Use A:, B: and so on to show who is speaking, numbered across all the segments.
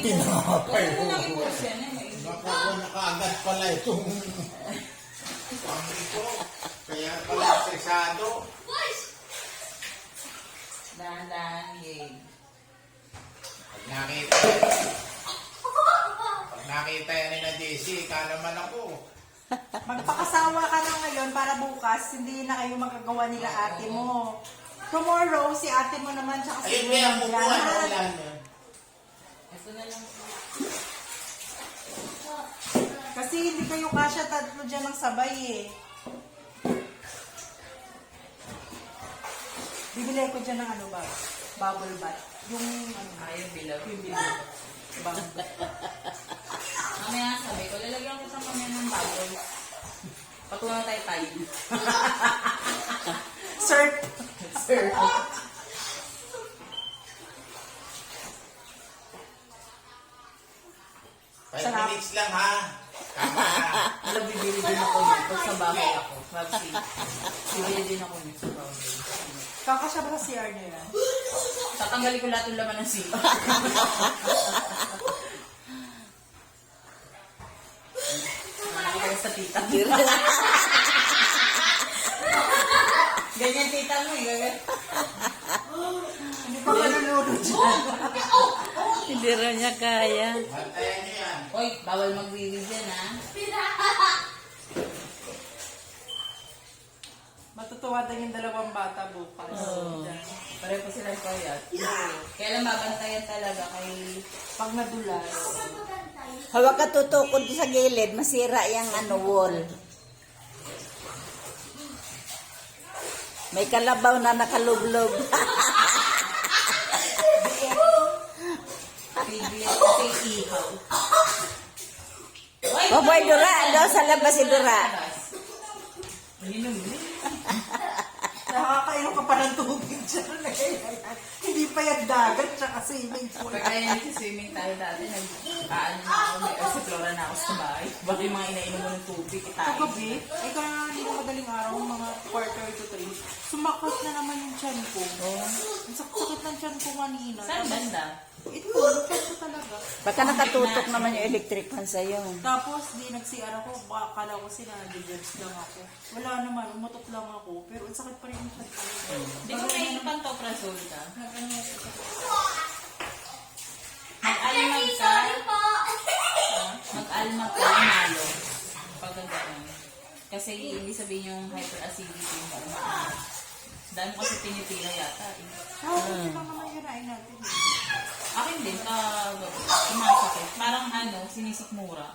A: tinapay.
B: Huwag mo nang i-push yan.
A: Nakuha na kaagad pala itong pang ito. Kaya pala sesado.
B: Dahan-dahan, yay.
A: Pag nakita yan ni na JC, ka naman ako.
C: Magpakasawa ka na ngayon para bukas hindi na kayo magagawa nila ate mo. Tomorrow, si ate mo naman tsaka si
A: Ayun kaya ang bukuhan mo lang.
B: Ito na lang.
C: Kasi hindi kayo kasya tatlo dyan ng sabay eh. Bibili ko dyan ng ano ba? Bubble bath. Yung ano.
B: Yung bilog.
C: Yung bilog. Bubble bath.
B: Mamaya sabi ko, lalagyan ko sa mamaya ng bubble. Patuwa tayo tayo.
C: Sir.
B: Sir.
A: 5 minutes lang ha. Tama na.
B: Alam, bibili din ako nito sa bahay ako. Maxi. Bibili din ako nito sa bahay.
C: Kakasya ba sa CR nila?
B: Tatanggalin ko lahat ng laman ng sipa. Malaki kayo sa tita. Ganyan tita mo eh. Ganyan.
C: Hindi pa malulunod dyan.
D: Hindi rin niya kaya.
A: Bantayan niyo yan.
B: Hoy, bawal magbibig yan ha.
C: Matutuwa din yung dalawang bata bukas. Dyan.
B: Pareho pa sila payat. Kaya lang mabantayan talaga kay
C: Pag nadulas.
D: Hawak ka tutukod sa gilid, masira yung wall. May kalabaw na nakalublog.
B: bibig kasi ihaw.
D: O boy, Dura, daw sa labas si Dura.
B: Minom.
C: Nakakainom ka pa ng tubig dyan. Hindi pa yung dagat tsaka swimming pool.
B: Kaya nag-swimming tayo dati, nag-aano na ako, may explore na ako sa bahay. Baka yung mga inainom mo ng tubig, itain.
C: Kagabi, ay kaya hindi na madaling araw, mga quarter to 3, sumakot na naman yung tiyan ko. Ang sakit ng tiyan ko kanina.
B: Saan banda?
C: Ito, lupas ko talaga.
D: Baka nakatutok naman yung electric fan sa'yo.
C: Tapos, di nag-CR ako, akala ko sila, nag-judge lang ako. Wala naman, umutot lang ako. Pero ang sakit pa rin yung tiyan ko.
B: Di ba may pantoprazole ka?
C: Nag-ano,
B: Mag-almag ka. Mag-almag ka, malo. Pagkaganon. Kasi hindi sabihin yung hyperacidity yung almag. Dahil mo kasi pinipila yata.
C: hindi lang naman yun ay natin.
B: Akin din, sumasakit. Parang sinisikmura.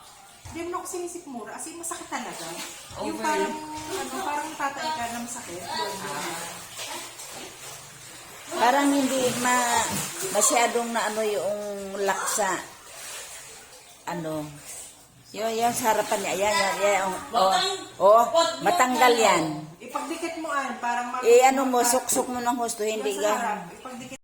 C: Hindi mo ako sinisikmura, kasi masakit talaga. Yung
B: Over.
C: parang tatay ka na masakit.
D: Parang hindi masyadong na yung laksa. Yung sa harapan niya. Yan. Matanggal yan.
C: Ipagdikit mo parang
D: Suksok mo ng husto, hindi
C: Sa harap,
D: ka.
C: ipagdikit